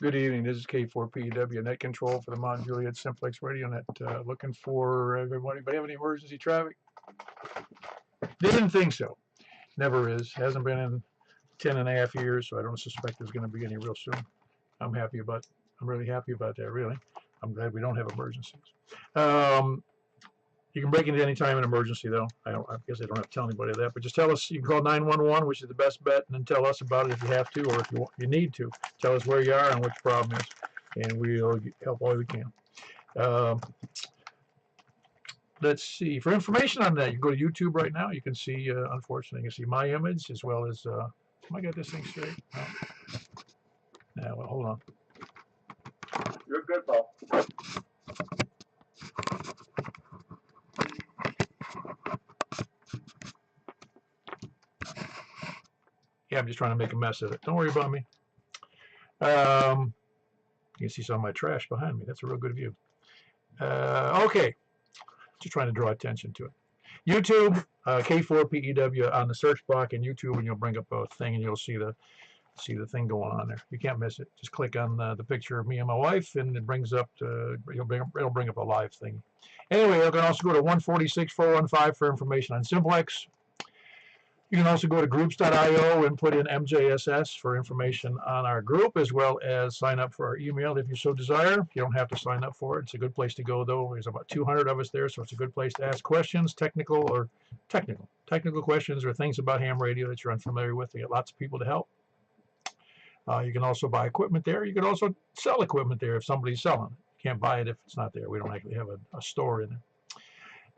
Good evening. This is K4PEW Net Control for the Mount Juliet Simplex Radio Net. Looking for everybody. Anybody have any emergency traffic? Didn't think so. Never is. Hasn't been in 10.5 years, so I don't suspect there's going to be any real soon. I'm really happy about that, really. I'm glad we don't have emergencies. You can break into any time in emergency, though. I guess I don't have to tell anybody that, but just tell us. You can call 911, which is the best bet, and then tell us about it if you have to, or if you need to. Tell us where you are and what your problem is, and we'll help all we can. Let's see. For information on that, you go to YouTube right now. You can see, unfortunately, you can see my image as well as. Am I got this thing straight? No, well, hold on. You're good, Paul. Yeah, I'm just trying to make a mess of it. Don't worry about me. You can see some of my trash behind me. That's a real good view. Okay. Just trying to draw attention to it. YouTube, K4PEW on the search box in YouTube, and you'll bring up a thing, and you'll see the thing going on there. You can't miss it. Just click on the picture of me and my wife, and it brings up it'll bring up a live thing. Anyway, you can also go to 146-415 for information on Simplex. You can also go to groups.io and put in MJSS for information on our group, as well as sign up for our email if you so desire. You don't have to sign up for it. It's a good place to go, though. There's about 200 of us there, so it's a good place to ask questions, technical questions or things about ham radio that you're unfamiliar with. We get lots of people to help. You can also buy equipment there. You can also sell equipment there if somebody's selling it. You can't buy it if it's not there. We don't actually have a store in there.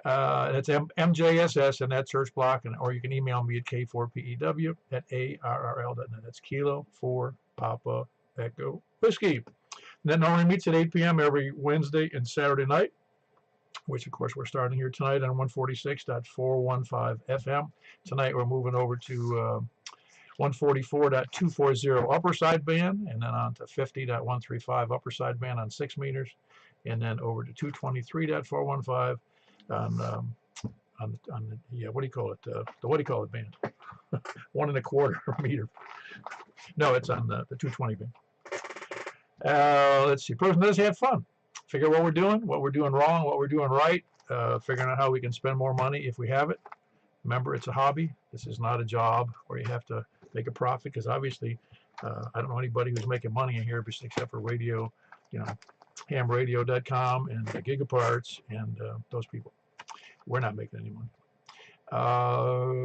That's MJSS in that search block, or you can email me at K4PEW@ARRL.net. That's Kilo 4 Papa Echo Whiskey. And that normally meets at 8 p.m. every Wednesday and Saturday night, which of course we're starting here tonight on 146.415 FM. Tonight we're moving over to 144.240 upper sideband, and then on to 50.135 upper sideband on 6 meters, and then over to 223.415 on the what do you call it? Band, 1 1/4 meter. No, it's on the 220 band. Let's see. Person does have fun. Figure what we're doing wrong, what we're doing right. Figuring out how we can spend more money if we have it. Remember, it's a hobby. This is not a job where you have to make a profit, because obviously I don't know anybody who's making money in here except for radio, hamradio.com and Gigaparts and those people. We're not making any money.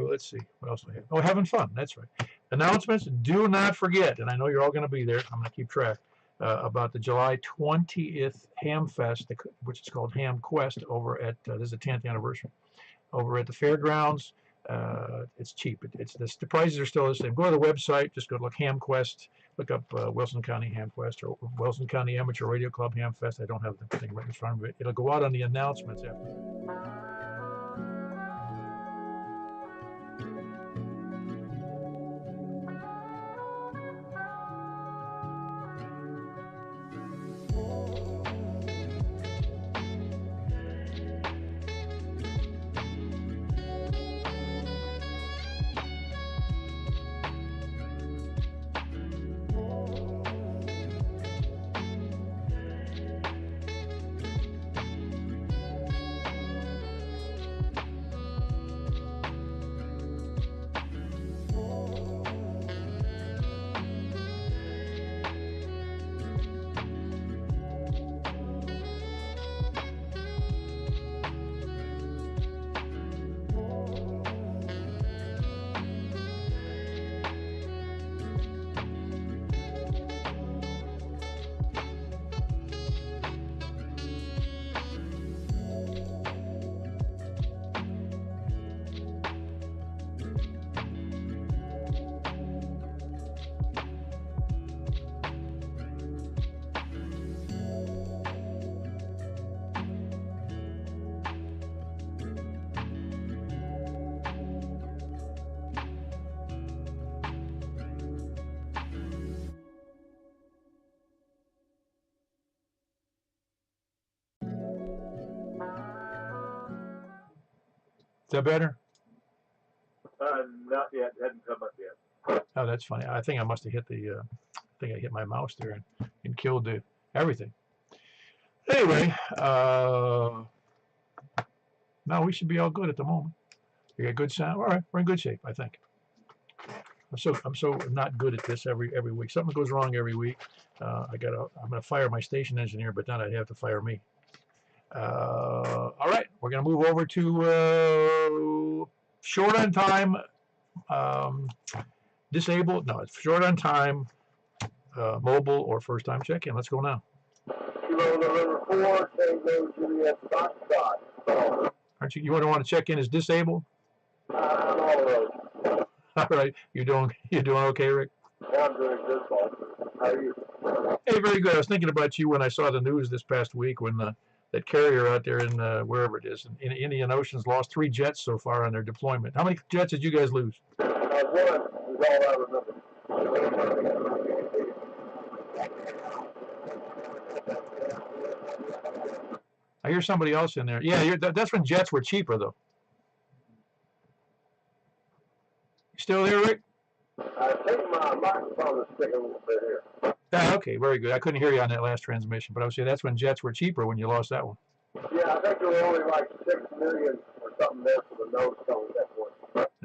Let's see. What else do I have? Oh, having fun. That's right. Announcements. Do not forget, and I know you're all going to be there. I'm going to keep track about the July 20th Ham Fest, which is called Ham Quest, over at, this is the 10th anniversary, over at the fairgrounds. It's cheap. The prices are still the same. Go to the website. Just go to look Ham Quest. Look up Wilson County Ham Quest or Wilson County Amateur Radio Club Ham Fest. I don't have the thing right in front of it. It'll go out on the announcements after. Is that better? Not yet. It hadn't come up yet. Oh, that's funny. I think I must have hit the think I hit my mouse there and killed everything. Anyway, no, we should be all good at the moment. We got good sound. All right, we're in good shape, I think. I'm so not good at this every week. Something goes wrong every week. I'm gonna fire my station engineer, but then I'd have to fire me. All right, we're gonna move over to short on time, disabled. No, it's short on time, mobile or first time check-in. Let's go now. Kilo November 4, Tango Juliet Foxtrot. Aren't you? You want to check in as disabled? I'm all right. All right, you're doing okay, Rick? Yeah, I'm doing good, boss. How are you? Hey, very good. I was thinking about you when I saw the news this past week when that carrier out there in wherever it is in Indian Ocean's lost 3 jets so far on their deployment. How many jets did you guys lose? One is all I remember. I hear somebody else in there. Yeah, that's when jets were cheaper, though. You still there, Rick? I think my microphone is sticking a little bit here. Ah, okay, very good. I couldn't hear you on that last transmission, but I would say that's when jets were cheaper when you lost that one. Yeah, I think there were only like 6 million or something there for the nose cone at that point.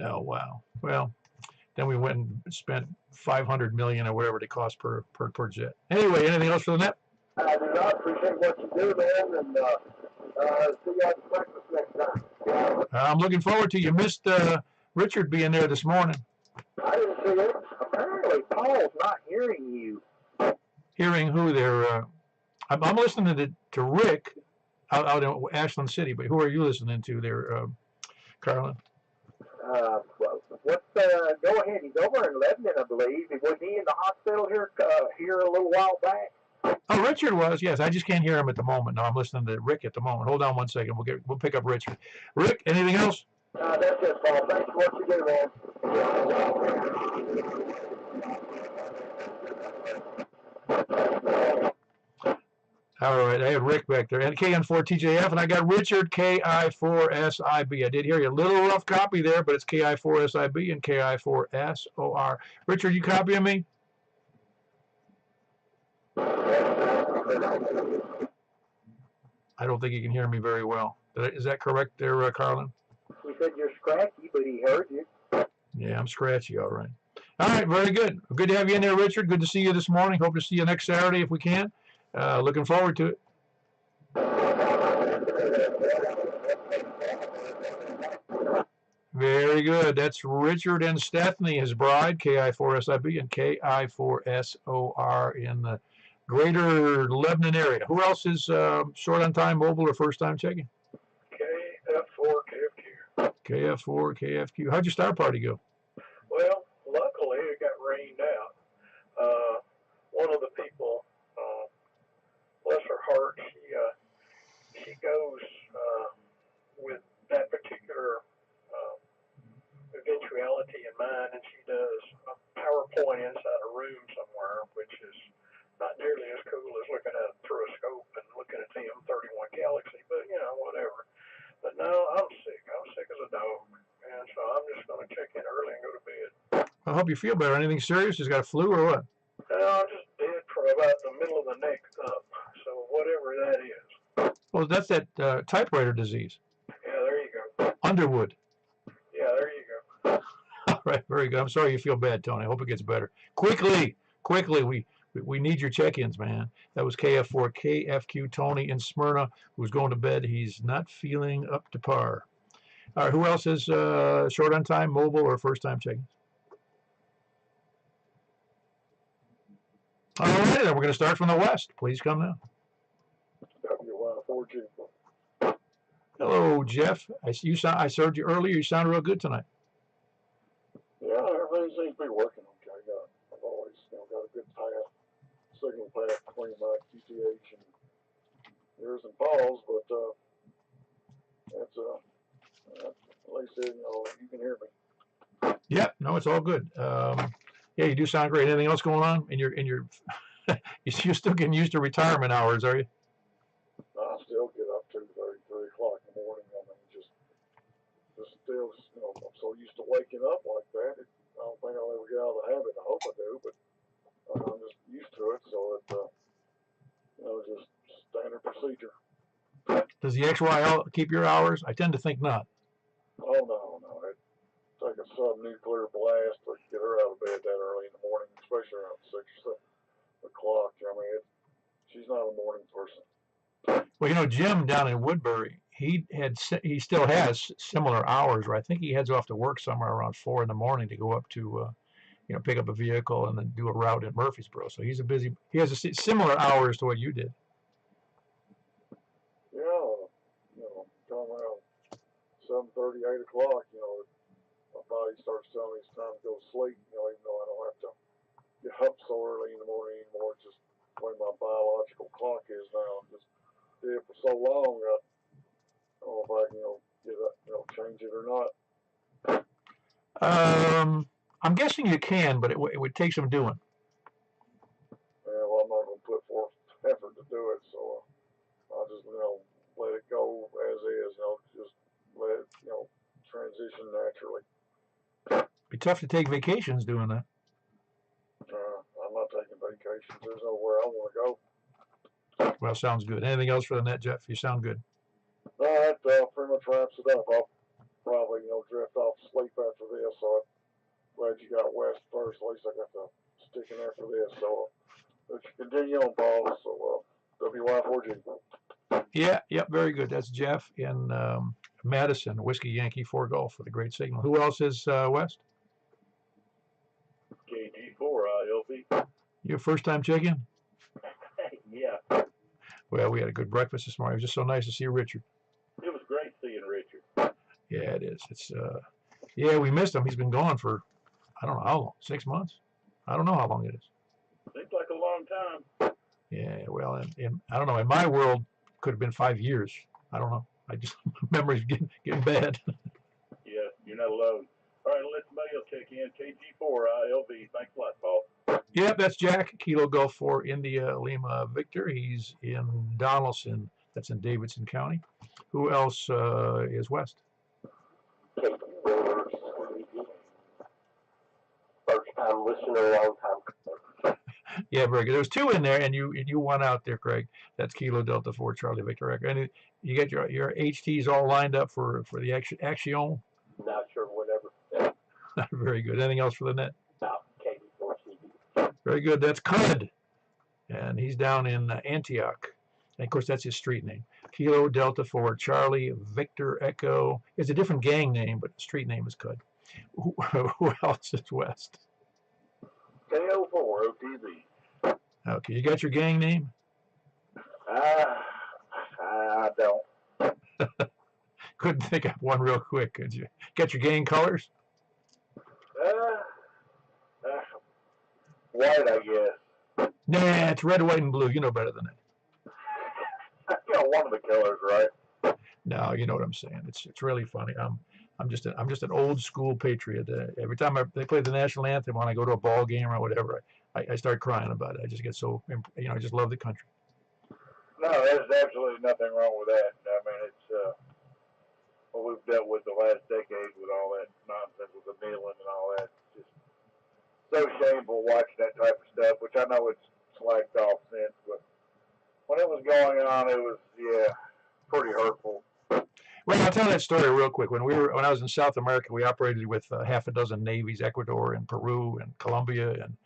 Oh, wow. Well, then we went and spent $500 million or whatever it cost per jet. Anyway, anything else for the net? I do not appreciate what you do, man, and see you at breakfast next time. I'm looking forward to you. Missed Richard being there this morning. I didn't see it. Apparently, Paul's not hearing you. Hearing who there? I'm listening to Rick out in Ashland City, but who are you listening to there, Carlin? Well, go ahead. He's over in Lebanon, I believe. Was he in the hospital here a little while back? Oh, Richard was, yes. I just can't hear him at the moment. No, I'm listening to Rick at the moment. Hold on one second. We'll pick up Richard. Rick, anything else? That's it, Paul. Thanks for what you do, man. All right, I had Rick back there, and KN4TJF, and I got Richard KI4SIB. I did hear you. A little rough copy there, but it's KI4SIB and KI4SOR. Richard, you copying me? I don't think you can hear me very well. Is that correct there, Carlin? He said you're scratchy, but he heard you. Yeah, I'm scratchy, all right. All right, very good. Good to have you in there, Richard. Good to see you this morning. Hope to see you next Saturday if we can. Looking forward to it. Very good. That's Richard and Stephanie, his bride, KI4SIB and KI4SOR in the greater Lebanon area. Who else is short on time, mobile, or first time checking? KF4, KFQ. KF4, KFQ. How'd your star party go? Well, luckily it got rained out. One of the people, bless her heart, she goes with that particular eventuality in mind, and she does a PowerPoint inside a room somewhere, which is not nearly as cool as looking at it through a scope and looking at the M31 Galaxy, but whatever. But no, I'm sick. I'm sick as a dog, and so I'm just going to check in early and go to bed. I hope you feel better. Anything serious? Just got a flu or what? No, I'm just dead for about the middle of the neck up, so whatever that is. Well, that's that typewriter disease. Yeah, there you go. Underwood. Yeah, there you go. All right, very good. I'm sorry you feel bad, Tony. I hope it gets better. Quickly, we need your check-ins, man. That was KF4, KFQ, Tony in Smyrna, who's going to bed. He's not feeling up to par. All right, who else is short on time, mobile, or first-time checking? All right, then we're going to start from the west. Please come now. W4G. Hello, Jeff. I served you earlier. You sound real good tonight. Yeah, everything seems to be working okay. I've always got a good signal path between my QTH and yours and Paul's, but that's at least you can hear me. Yep, no, it's all good. Yeah, you do sound great. Anything else going on in your you're still getting used to retirement hours, are you? I still get up 2:30, 3 o'clock in the morning. I mean, just still, I'm so used to waking up like that. I don't think I'll ever get out of the habit. I hope I do, but I'm just Does the XYL keep your hours? I tend to think not. Oh no, no, it's like a sub-nuclear blast to get her out of bed that early in the morning, especially around 6 o'clock. I mean, she's not a morning person. Well, you know, Jim down in Woodbury, he still has similar hours, where I think he heads off to work somewhere around 4 in the morning to go up to pick up a vehicle and then do a route in Murfreesboro. So he has similar hours to what you did. Yeah, come around 7:30, 8 o'clock. My body starts telling me it's time to go to sleep. Even though I don't have to get up so early in the morning anymore. It's just the way my biological clock is now. I'm just did it for so long. I don't know if I can, get up, change it or not. I'm guessing you can, but it would take some doing. Yeah, well, I'm not going to put forth effort to do it, so I'll just, let it go as is. Just let it, transition naturally. It'd be tough to take vacations doing that. I'm not taking vacations. There's nowhere I want to go. Well, sounds good. Anything else for the net, Jeff? You sound good. No, that pretty much wraps it up. I'll probably, drift off to sleep after this, so I'm glad you got West first. At least I got to stick in there for this. So let's continue on, Paul. So WY4G. Yeah, very good. That's Jeff in Madison, Whiskey Yankee 4 Golf for the great signal. Who else is West? KG4ILB. Your first time checking? Yeah. Well, we had a good breakfast this morning. It was just so nice to see Richard. It was great seeing Richard. Yeah, it is. It's yeah, we missed him. He's been gone for I don't know how long, 6 months. I don't know how long it is. Seems like a long time. Yeah, well, I don't know. In my world, could have been 5 years. I don't know. I just memory's getting bad. Yeah, you're not alone. All right, let somebody else check in. KG4ILB. Thanks a lot, Paul. Yep, that's Jack, Kilo Golf 4 India Lima Victor. He's in Donaldson. That's in Davidson County. Who else is West? First time listener, long time. Yeah, very good. There's 2 in there, and you won out there, Craig. That's Kilo Delta 4 Charlie Victor Echo. And you get your HTs all lined up for the action. Not sure, whatever. Yeah. Very good. Anything else for the net? No, KG4CB. Very good. That's Cud, and he's down in Antioch. And of course, that's his street name. Kilo Delta 4 Charlie Victor Echo. It's a different gang name, but the street name is Cud. Who else is West? KO4OTB. Okay, you got your gang name? I don't. Couldn't think of one real quick, could you? Got your gang colors? White, I guess. Nah, it's red, white, and blue. You know better than that. One of the colors, right? No, you know what I'm saying. It's really funny. I'm just an old school patriot. Every time they play the national anthem, when I go to a ball game or whatever, I start crying about it. I just get so I just love the country. No, there's absolutely nothing wrong with that. I mean, it's what we've dealt with the last decade with all that nonsense with the kneeling and all that. It's just so shameful watching that type of stuff, which I know it's slacked off since, but when it was going on, it was pretty hurtful. Well, I'll tell that story real quick. When I was in South America, we operated with half a dozen navies: Ecuador and Peru and Colombia and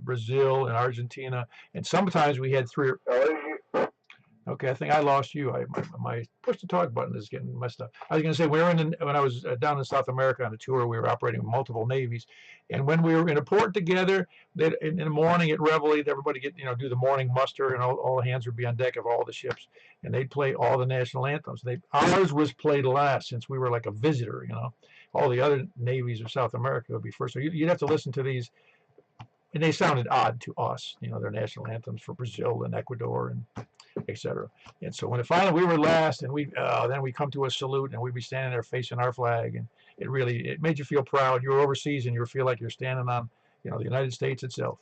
Brazil and Argentina. And sometimes we had 3. Okay, I think I lost you. My push to talk button is getting messed up. I was going to say when I was down in South America on a tour, we were operating with multiple navies, and when we were in a port together, in the morning at Reveille, everybody do the morning muster, and all the hands would be on deck of all the ships, and they'd play all the national anthems. Ours was played last since we were like a visitor. All the other navies of South America would be first. So you'd have to listen to these, and they sounded odd to us. Their national anthems for Brazil and Ecuador and etc. And so when finally we were last, and then we come to a salute, and we'd be standing there facing our flag, and it made you feel proud. You were overseas, and you feel like you're standing on the United States itself.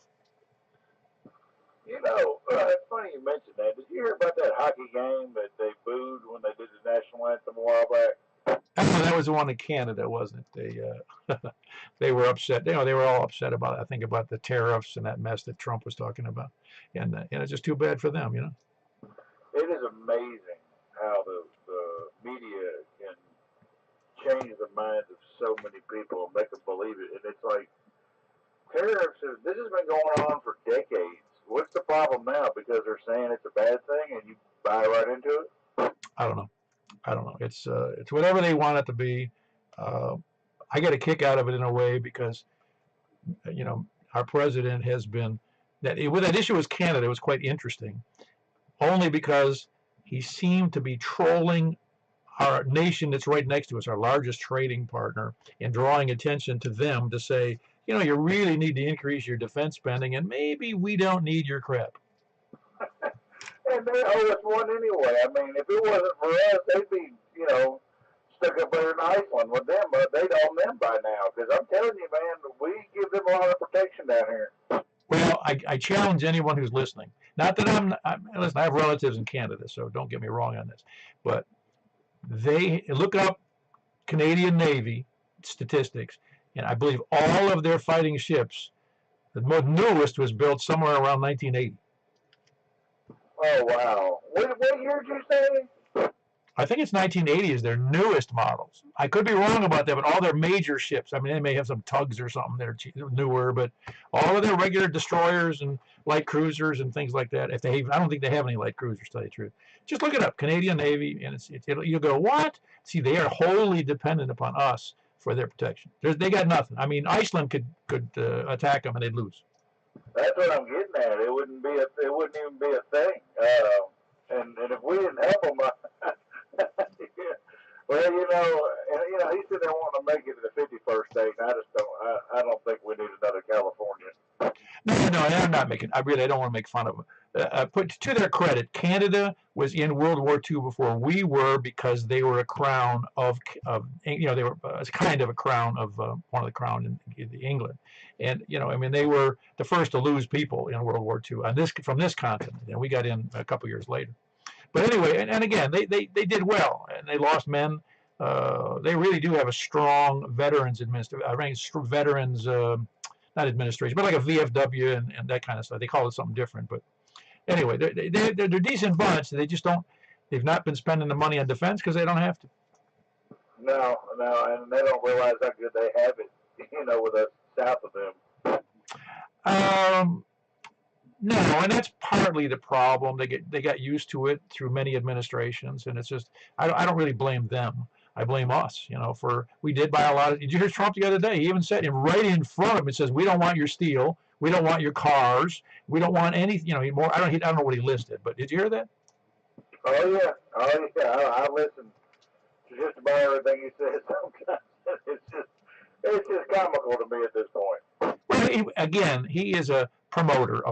It's funny you mentioned that. Did you hear about that hockey game that they booed when they did the national anthem a while back? That was the one in Canada, wasn't it? They were upset. They were all upset about the tariffs and that mess that Trump was talking about, and it's just too bad for them. It is amazing how the media can change the minds of so many people and make them believe it. And it's like tariffs. This has been going on for decades. What's the problem now? Because they're saying it's a bad thing, and you buy right into it. I don't know. I don't know. It's whatever they want it to be. Uh, I get a kick out of it in a way because our president has been with that issue with Canada. It was quite interesting, only because he seemed to be trolling our nation that's right next to us, our largest trading partner, and drawing attention to them to say, you really need to increase your defense spending, and maybe we don't need your crap. And they owe us one anyway. I mean, if it wasn't for us, they'd be, stuck up there in Iceland with them, but they'd own them by now. Because I'm telling you, man, we give them a lot of protection down here. Well, I challenge anyone who's listening. Not that listen, I have relatives in Canada, so don't get me wrong on this. But they look up Canadian Navy statistics, and I believe all of their fighting ships, the newest was built somewhere around 1980. Oh, wow. What year did you say? I think it's 1980 is their newest models. I could be wrong about that, but all their major ships, I mean, they may have some tugs or something that are newer, but all of their regular destroyers and light cruisers and things like that, I don't think they have any light cruisers, to tell you the truth. Just look it up, Canadian Navy, and you'll go, what? See, they are wholly dependent upon us for their protection. They got nothing. I mean, Iceland could attack them and they'd lose. That's what I'm getting at. It wouldn't even be a thing. And if we didn't help them, yeah. Well, he's sitting there wanting to make it to the 51st state. And I don't think we need another California. No, and I'm not making. I don't want to make fun of them. Put to their credit, Canada was in World War II before we were because they were a crown they were kind of a crown of one of the crown in England, and they were the first to lose people in World War II from this continent, and we got in a couple years later. But anyway, and again, they did well, and they lost men. They really do have a strong veterans veterans. Not administration, but like a VFW and that kind of stuff. They call it something different, but anyway, they're a decent bunch. They've not been spending the money on defense because they don't have to. No, and they don't realize how good they have it, with us south of them. No, and that's partly the problem. They got used to it through many administrations, and it's just I don't really blame them. I blame us, we did buy a lot of. Did you hear Trump the other day? He even said right in front of him, it says, we don't want your steel, we don't want your cars, we don't want anything. More. I don't know what he listed, but did you hear that? Oh yeah. I listen to just about everything he says. Sometimes it's just comical to me at this point. Well, he is a promoter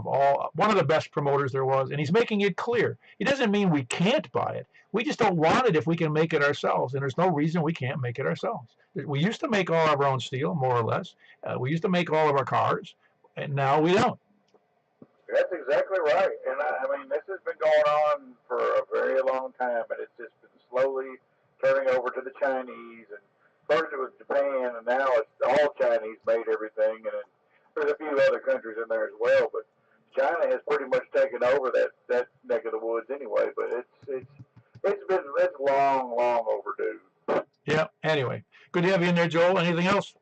one of the best promoters there was, and he's making it clear. It doesn't mean we can't buy it. We just don't want it if we can make it ourselves, and there's no reason we can't make it ourselves. We used to make all of our own steel, more or less. We used to make all of our cars, and now we don't. That's exactly right. And I mean, this has been going on for a very long time, and it's just been slowly turning over to the Chinese. And first it was Japan, and now it's all Chinese made everything. And there's a few other countries in there as well, but China has pretty much taken over that neck of the woods anyway. But it's long overdue. Yeah. Anyway, good to have you in there, Joel. Anything else?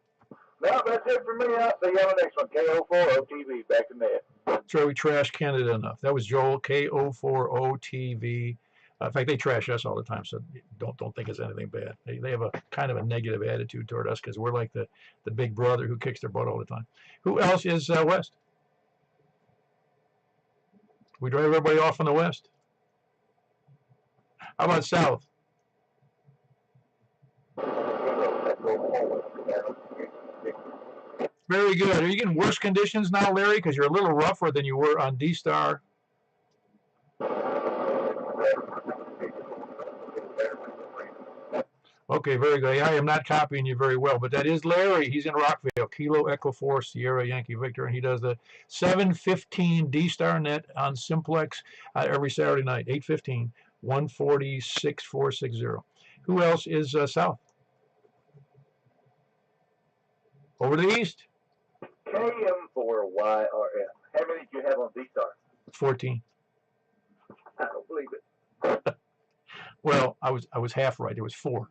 No, that's it for me. I'll see you on the next one. KO4OTV back in there. Sure, we trash Canada enough. That was Joel, KO4OTV. In fact, they trash us all the time, so don't think it's anything bad. They have a kind of a negative attitude toward us because we're like the big brother who kicks their butt all the time. Who else is west? We drive everybody off on the west. How about south? Very good. Are you getting worse conditions now, Larry? Because you're a little rougher than you were on D-Star. Okay, very good. I am not copying you very well, but that is Larry. He's in Rockville, Kilo Echo 4 Sierra Yankee Victor, and he does the 7:15 D-Star net on Simplex every Saturday night, 8:15, 140-6460. Who else is south? Over to the east. KM4YRF. How many did you have on D-Star? 14. I don't believe it. Well, I was half right. It was 4.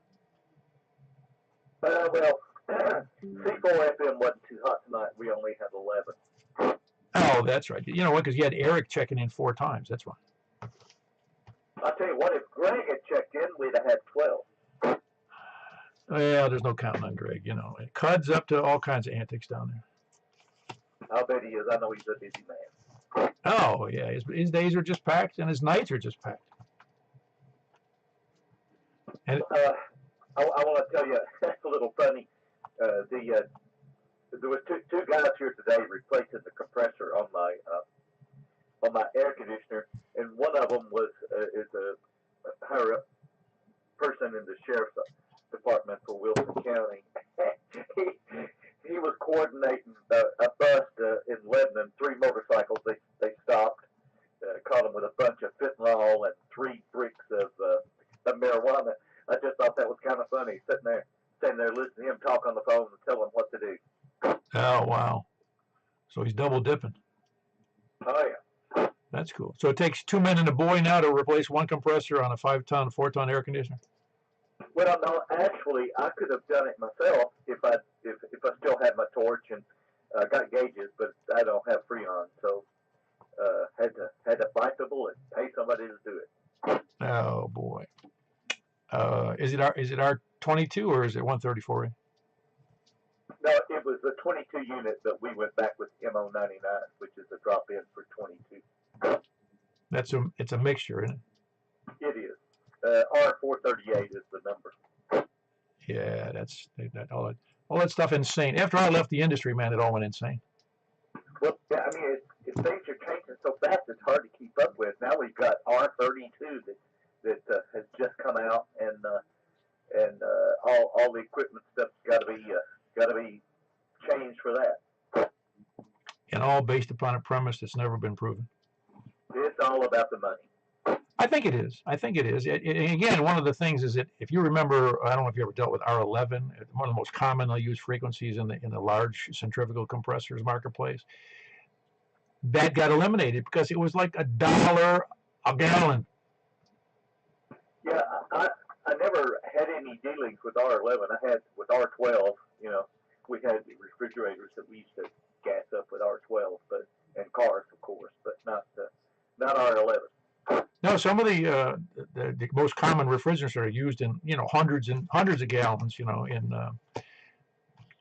Well, C4FM wasn't too hot tonight. We only had 11. Oh, that's right. You know what? Because you had Eric checking in 4 times. That's why. I'll tell you what, if Greg had checked in, we'd have had 12. Well, there's no counting on Greg. You know, Cud's up to all kinds of antics down there. I'll bet he is. I know he's a busy man. Oh yeah, his days are just packed, and his nights are just packed. And I want to tell you, that's a little funny. There was two guys here today replacing the compressor on my air conditioner, and one of them is a higher up person in the sheriff's department for Wilson County. he was coordinating a bust in Lebanon. 3 motorcycles. They stopped, caught them with a bunch of fentanyl and 3 bricks of marijuana. I just thought that was kind of funny, sitting there listening to him talk on the phone and tell him what to do. oh wow, so he's double dipping. Oh yeah. That's cool. So it takes 2 men and a boy now to replace 1 compressor on a 5-ton, 4-ton air conditioner. Well, no, actually, I could have done it myself if I still had my torch and got gauges, but I don't have Freon, so had to bite the bullet, pay somebody to do it. Oh boy. Is it R22 or is it 134A? No, it was the 22 unit, but we went back with MO99, which is a drop-in for 22. It's a mixture, isn't it? It is. R438 is the number. Yeah, all that stuff insane. After I left the industry, man, it all went insane. Well, yeah, I mean, things are changing so fast, it's hard to keep up with. Now we've got R32 that has just come out, and all the equipment stuff's got to be changed for that. And all based upon a premise that's never been proven. It's all about the money. I think it is. Again, one of the things is that if you remember, I don't know if you ever dealt with R11, one of the most commonly used frequencies in the large centrifugal compressors marketplace. That got eliminated because it was like $1 a gallon. Yeah, I never had any dealings with R11. I had with R12. You know, we had the refrigerators that we used to gas up with R12, and cars, of course, but not R11. No, some of the most common refrigerants are used in hundreds and hundreds of gallons,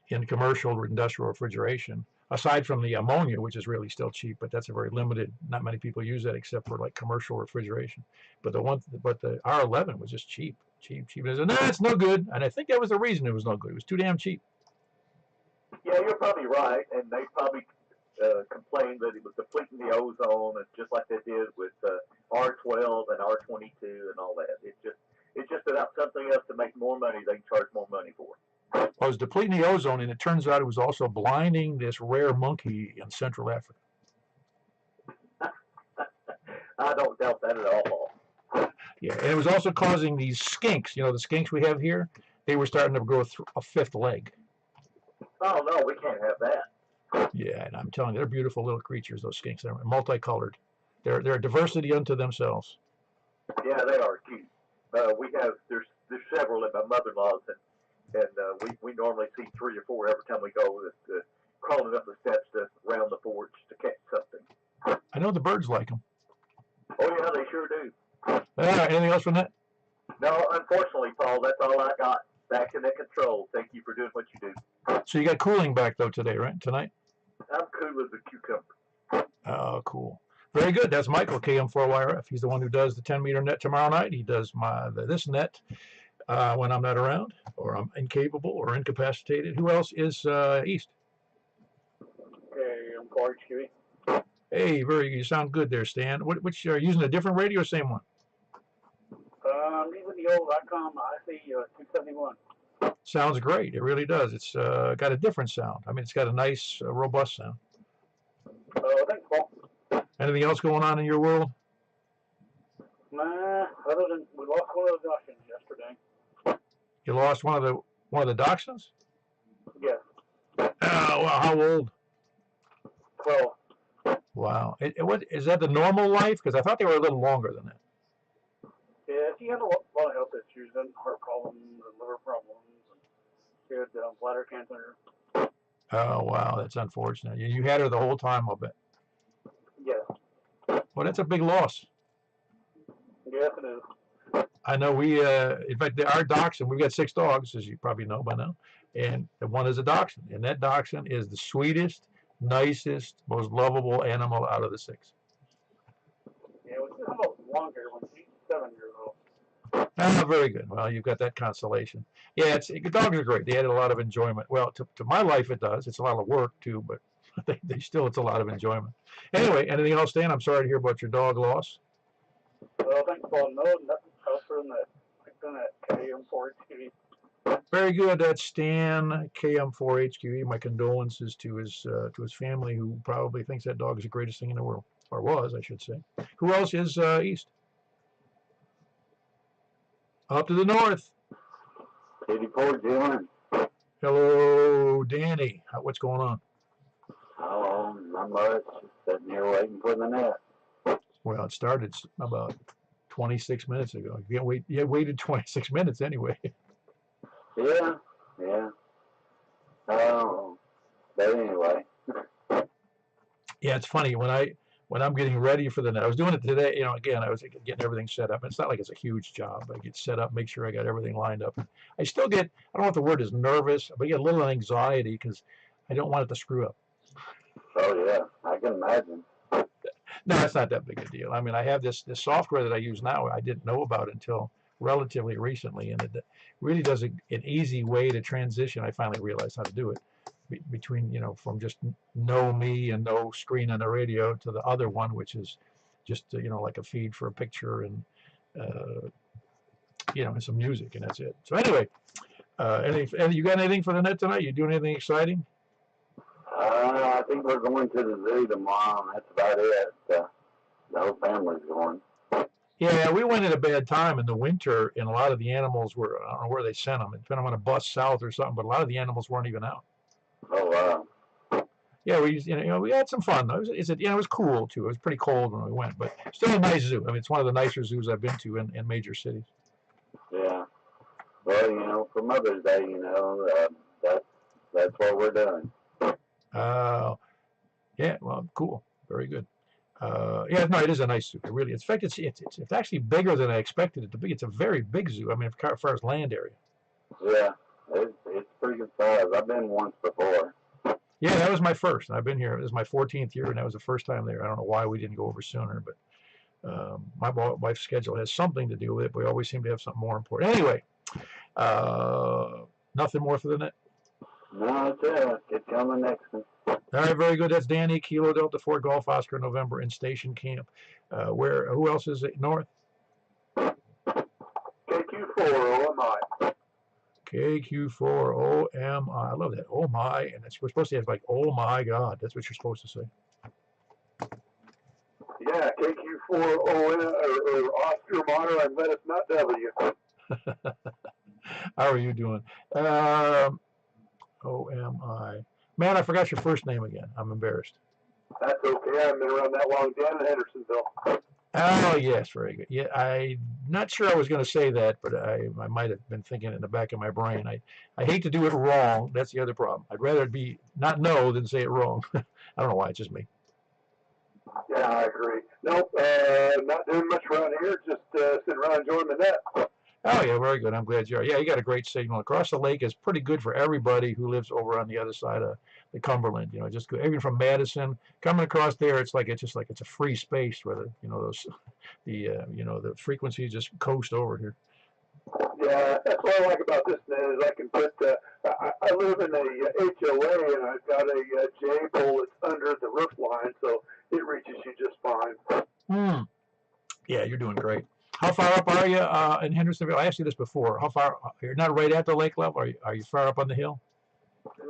in commercial or industrial refrigeration. Aside from the ammonia, which is really still cheap, but that's a very limited. Not many people use that except for like commercial refrigeration. But the R11 was just cheap. And they said, no, it's no good. And I think that was the reason it was no good. It was too damn cheap. Yeah, you're probably right, and they probably complained that it was depleting the ozone, and just like they did with R12 and R22 and all that. It just about something else to make more money. They can charge more money for. Well, it was depleting the ozone, and it turns out it was also blinding this rare monkey in Central Africa. I don't doubt that at all. Yeah, and it was also causing these skinks. The skinks we have here, they were starting to grow a 5th leg. Oh, no, we can't have that. Yeah, and I'm telling you, they're beautiful little creatures, those skinks. They're multicolored. They're a diversity unto themselves. Yeah, they are cute. There's several at my mother-in-law's, and we normally see 3 or 4 every time we go, crawling up the steps around the porch to catch something. I know the birds like them. Oh, yeah, they sure do. Anything else from that? No, unfortunately, Paul, that's all I got. Back in the control. Thank you for doing what you do. So you got cooling back, though, today, right? Tonight? I'm cool as a cucumber. Oh, cool. Very good. That's Michael, KM4YRF. He's the one who does the 10-meter net tomorrow night. He does this net when I'm not around, or I'm incapable or incapacitated. Who else is east? Okay, I'm Clark Huey. Hey, you sound good there, Stan. Which are you using a different radio or same one? I'm using the old ICOM IC 271. Sounds great. It really does. It's got a different sound. I mean, it's got a nice, robust sound. Thanks, Paul. Anything else going on in your world? Nah, other than we lost one of the Dachshunds yesterday. You lost one of the dachshunds? Yes. Oh, well, how old? 12. Wow. What is that the normal life? Because I thought they were a little longer than that. Yeah, he had a lot of health issues and heart problems and liver problems. And he had bladder cancer. Oh, wow, that's unfortunate. You had her the whole time, I'll bet. Yes. Well, that's a big loss. Yes, it is. I know we, in fact, our dachshund, we've got 6 dogs, as you probably know by now, and one is a dachshund, and that dachshund is the sweetest, nicest, most lovable animal out of the 6. Yeah, it was just about longer when she's 7 years old. Ah, very good. Well, you've got that consolation. Yeah, dogs are great. They added a lot of enjoyment. Well, to my life, it does. It's a lot of work, too, but it's a lot of enjoyment. Anyway, anything else, Dan? I'm sorry to hear about your dog loss. Well, thanks for no, nothing else than that. I've done that KM4HQE. Very good. That's Stan, KM4HQE. My condolences to his family, who probably thinks that dog is the greatest thing in the world, or was, I should say. Who else is east? Up to the north. 84, Dylan. Hello, Danny. What's going on? Oh, not much. Just sitting here waiting for the net. Well, it started about 26 minutes ago. You waited 26 minutes anyway. Yeah. Oh, but anyway. Yeah, it's funny when I'm getting ready for the net. I was doing it today. Again, I was getting everything set up. It's not like it's a huge job. I get set up, make sure I got everything lined up. I still get, I don't know if the word is nervous, but I get a little anxiety because I don't want it to screw up. Oh yeah, I can imagine. No, it's not that big a deal. I mean, I have this software that I use now. I didn't know about it until relatively recently, and it really does an easy way to transition. I finally realized how to do it between, from just know me and no screen on the radio to the other one, which is just, like a feed for a picture and, and some music, and that's it. So anyway, you got anything for the net tonight? You doing anything exciting? I think we're going to the zoo tomorrow, and that's about it. The whole family's going. Yeah, we went at a bad time in the winter, and a lot of the animals were, I don't know where they sent them. It put them on a bus south or something, but a lot of the animals weren't even out. Oh, wow. Yeah, we had some fun though. It was cool too. It was pretty cold when we went, but still a nice zoo. I mean, it's one of the nicer zoos I've been to in major cities. Yeah. Well, for Mother's Day, that's what we're doing. Yeah, well, cool. Very good. Yeah, no, it is a nice zoo. It really is. In fact, it's actually bigger than I expected it to be. It's a very big zoo. I mean, as far as land area. Yeah, it's pretty good size. I've been once before. Yeah, that was my first. I've been here. This is my 14th year, and that was the first time there. I don't know why we didn't go over sooner, but my wife's schedule has something to do with it. We always seem to have something more important. Anyway, nothing more for the net. No, that's it. Get you on the next one. All right, very good. That's Danny, Kilo Delta 4 Golf Oscar November in Station Camp. Who else is it? North? KQ4 OMI. KQ4 OMI. I love that. Oh my. And we're supposed to have like, oh my God. That's what you're supposed to say. Yeah, KQ4 or Oscar Monitor and let us not W. How are you doing? OMI. Man, I forgot your first name again. I'm embarrassed. That's okay. I haven't been around that long. Dan in Hendersonville. Oh, yes. Very good. Yeah, I'm not sure I was going to say that, but I might have been thinking it in the back of my brain. I hate to do it wrong. That's the other problem. I'd rather it be not know than say it wrong. I don't know why. It's just me. Yeah, I agree. Nope, not doing much around here. Just sitting around enjoying the net. Oh, yeah, very good. I'm glad you are. Yeah, you got a great signal. Across the lake is pretty good for everybody who lives over on the other side of the Cumberland. Just go, even from Madison, coming across there, it's a free space where the frequencies just coast over here. Yeah, that's what I like about this net is I can put, I live in a HOA and I've got a J pole that's under the roof line, so it reaches you just fine. Yeah, you're doing great. How far up are you in Hendersonville? I asked you this before. How far? You're not right at the lake level. Are you far up on the hill?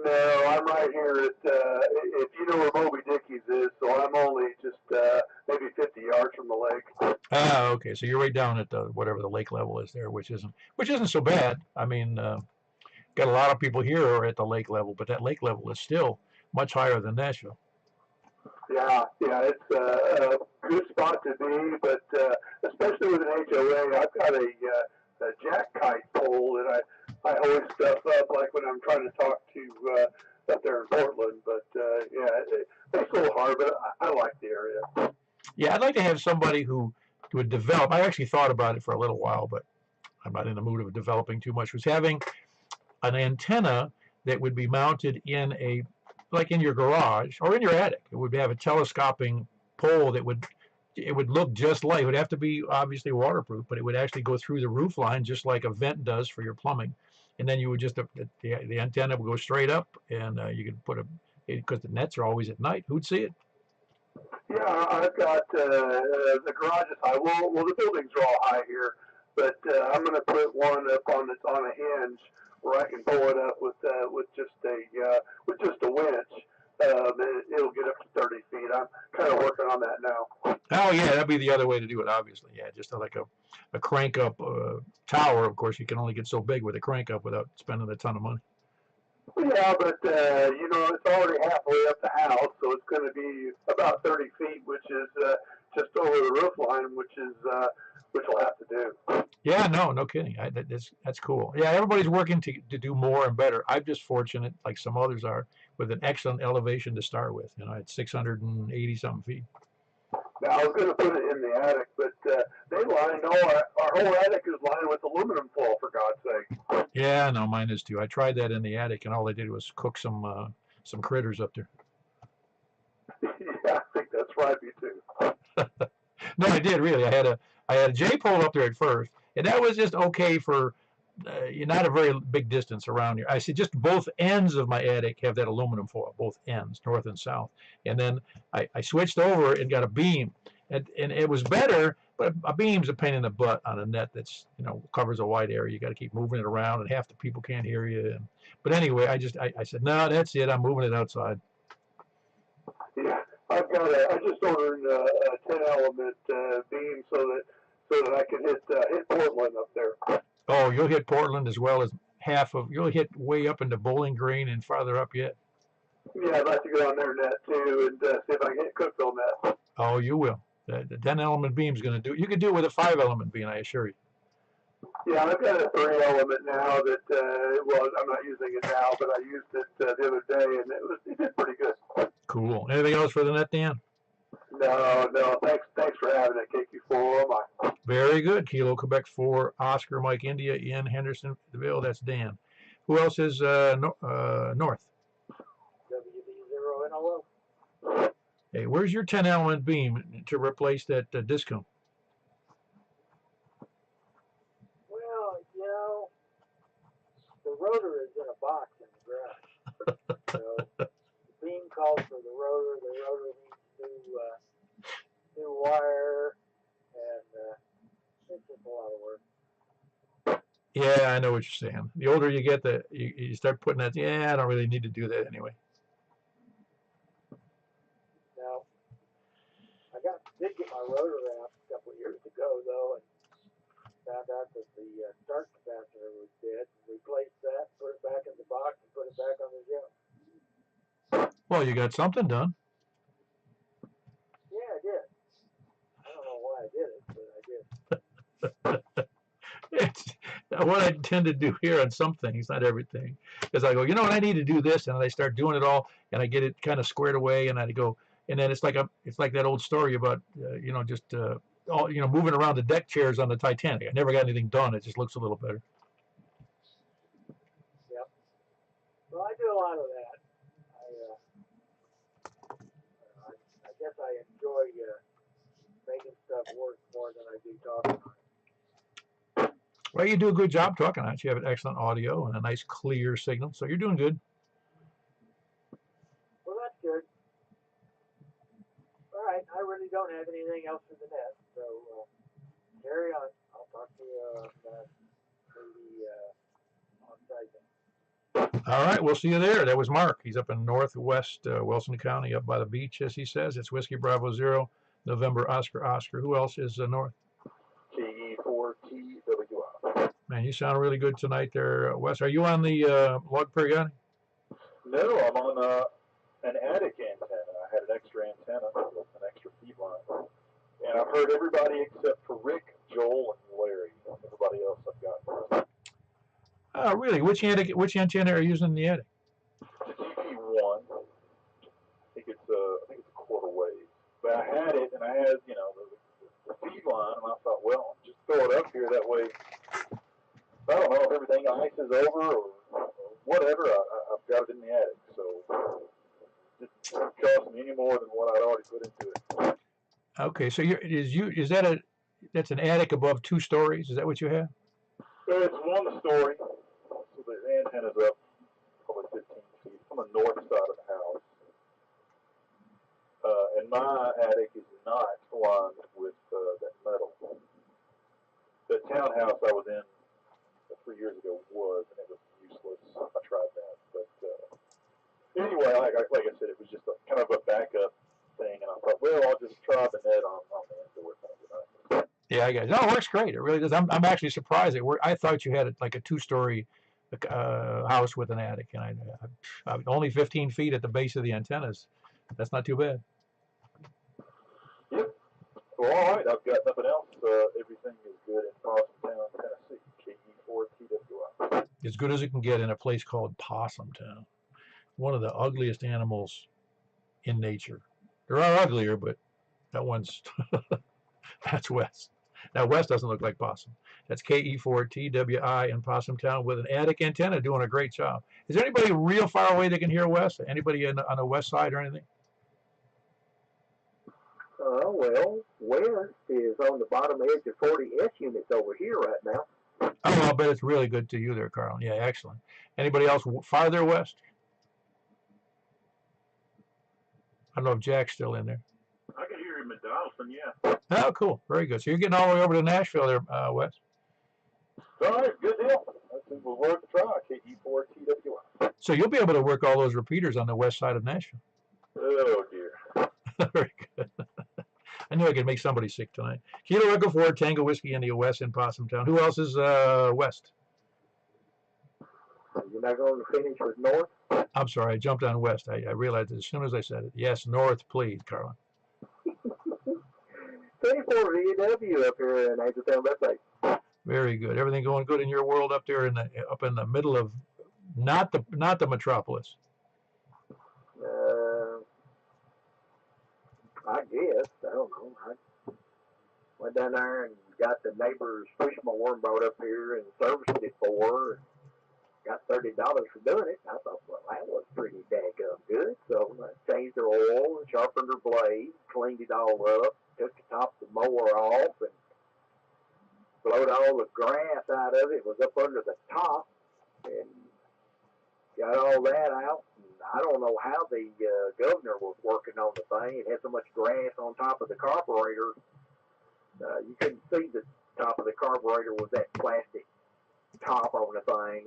No, I'm right here at, if you know where Moby Dickie's is, so I'm only just maybe 50 yards from the lake. Ah, okay. So you're right down at whatever the lake level is there, which isn't so bad. I mean, got a lot of people here are at the lake level, but that lake level is still much higher than Nashville. Yeah, it's a good spot to be, but especially with an HOA, I've got a jack kite pole that I always stuff up, like when I'm trying to talk to up there in Portland. But yeah, it's a little hard, but I like the area. Yeah, I'd like to have somebody who would develop. I actually thought about it for a little while, but I'm not in the mood of developing too much. Was having an antenna that would be mounted in like in your garage or in your attic. It would have a telescoping pole that would look just like, it would have to be obviously waterproof, but it would actually go through the roof line just like a vent does for your plumbing. And then you would just, the antenna would go straight up, and you could put because the nets are always at night. Who'd see it? Yeah, I've got the garage is high. Well, the buildings are all high here, but I'm going to put one up on a hinge where I can pull it up with just a winch. It'll get up to 30 feet. I'm kind of working on that now. Oh yeah, that'd be the other way to do it. Obviously, yeah, just like a crank up tower. Of course, you can only get so big with a crank up without spending a ton of money. Yeah, but it's already halfway up the house, so it's going to be about 30 feet, which is just over the roof line, which we'll have to do. Yeah, no kidding. That's cool. Yeah, everybody's working to do more and better. I'm just fortunate, like some others are, with an excellent elevation to start with. At 680 something feet. Now, I was going to put it in the attic, but our whole attic is lined with aluminum foil, for God's sake. Yeah, no, mine is too. I tried that in the attic, and all they did was cook some critters up there. Yeah, I think that's right, me too. No, I did really. I had a J pole up there at first, and that was just okay for not a very big distance around here. I see just both ends of my attic have that aluminum foil, both ends, north and south. And then I switched over and got a beam, and it was better. But a beam's a pain in the butt on a net that's covers a wide area. You got to keep moving it around, and half the people can't hear you. But anyway, I said, no, that's it. I'm moving it outside. Yeah, I just ordered a 10-element beam so that I can hit Portland up there. Oh, you'll hit Portland as well as you'll hit way up into Bowling Green and farther up yet. Yeah, I'd like to go on their net too and see if I can hit Cookville net. Oh, you will. The 10-element beam is going to do. You can do it with a 5-element beam, I assure you. Yeah, I've got a 3-element now that I'm not using it now, but I used it the other day and it did pretty good. Cool. Anything else for the net, Dan? No. Thanks for having it, KQ4. Very good. Kilo Quebec 4, Oscar Mike India in Hendersonville. That's Dan. Who else is north? WD0NLO. Hey, where's your 10-element beam to replace that discount? Well, the rotor is in a box in the garage. So the beam calls for the rotor. The rotor needs new wire, and it's just a lot of work. Yeah, I know what you're saying. The older you get, you start putting that. Yeah, I don't really need to do that anyway. Now, I did get my rotor out a couple of years ago, though, and found out that the start capacitor was dead. Replaced that, put it back in the box, and put it back on the shelf. Well, you got something done. Yeah, I did. I don't know why I did it, but I did. It's what I tend to do here on some things, not everything, is I go, what, I need to do this, and I start doing it all, and I get it kind of squared away, and I go, and then it's like that old story about moving around the deck chairs on the Titanic. I never got anything done. It just looks a little better. Yep. Well, I do a lot of that. I guess I enjoy making stuff work more than I do talking on it. Well, you do a good job talking on it. You have an excellent audio and a nice clear signal, so you're doing good. Well, that's good. All right, I really don't have anything else for the net, so carry on. I'll talk to you maybe on site. All right, we'll see you there. That was Mark. He's up in northwest Wilson County, up by the beach, as he says. It's Whiskey Bravo 0, November Oscar. Who else is north? KE4TWR. Man, you sound really good tonight there, Wes. Are you on the Log Prairie? No, I'm on an attic antenna. I had an extra antenna, an extra feed line. And I've heard everybody except for Rick, Joel, and Larry. Everybody else I've got. Oh, really? Which antenna are you using in the attic? The GP1. I think it's a quarter wave. But I had it, and I had the feed line, and I thought, well, just throw it up here that way. I don't know if everything ices over or whatever. I've got it in the attic, so it didn't cost me any more than what I'd already put into it. Okay, so that's an attic above 2 stories? Is that what you have? It's 1 story, so the antenna's up probably 15 feet. It's on the north side of the house. And my attic is not lined with that metal. The townhouse I was in 3 years ago was, and it was useless. I tried that, but anyway, like I said, it was just kind of a backup thing, and I thought, well, I'll just try the net on the indoor thing. Yeah, I guess. No, it works great. It really does. I'm actually surprised it worked. I thought you had like a 2-story house with an attic, and I only 15 feet at the base of the antennas. That's not too bad. Yep. Well, all right. I've got nothing else. Everything is good in Possumtown, Tennessee. KE4TWI. As good as it can get in a place called Possumtown. One of the ugliest animals in nature. There are uglier, but that one's that's West. Now West doesn't look like possum. That's KE4TWI in Possumtown with an attic antenna doing a great job. Is there anybody real far away that can hear West? Anybody on the west side or anything? Well, West is on the bottom edge of 40S units over here right now. Oh, I'll bet it's really good to you there, Carl. Yeah, excellent. Anybody else farther west? I don't know if Jack's still in there. I can hear him at Donaldson, yeah. Oh, cool. Very good. So you're getting all the way over to Nashville there, Wes. All right, good deal. That's worth a try. KE4TWI. So you'll be able to work all those repeaters on the west side of Nashville. Oh, dear. Very good. I knew I could make somebody sick tonight. Kilo Echo 4, Tango Whiskey India West in Possumtown. Who else is west? You're not going to finish with North? I'm sorry, I jumped on west. I realized it as soon as I said it. Yes, north, please, Carlin. 24 VW up here in Hazeltown, that's right. Very good. Everything going good in your world up there up in the middle of not the metropolis. I guess. I don't know. I went down there and got the neighbor's push mower and brought up here and serviced it for her. And got $30 for doing it. And I thought, well, that was pretty daggum good. So I changed her oil and sharpened her blade, cleaned it all up, took the top of the mower off, and blowed all the grass out of it. It was up under the top, and got all that out. And I don't know how the governor was working on the thing. It had so much grass on top of the carburetor. You couldn't see the top of the carburetor with that plastic top on the thing.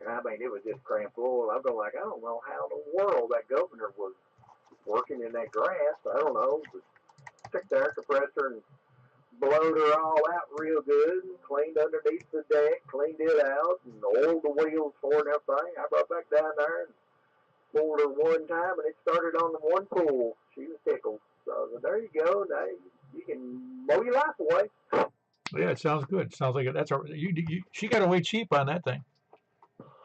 And I mean, it was just crammed full. I'm going like, I don't know how in the world that governor was working in that grass. I don't know. But took the air compressor and blowed her all out real good and cleaned underneath the deck, cleaned it out, and oiled the wheels for it and everything. I brought back down there and pulled her one time, and it started on the one pull. She was tickled. So there you go. Now you can mow your life away. Yeah, it sounds good. Sounds like that's she got away cheap on that thing.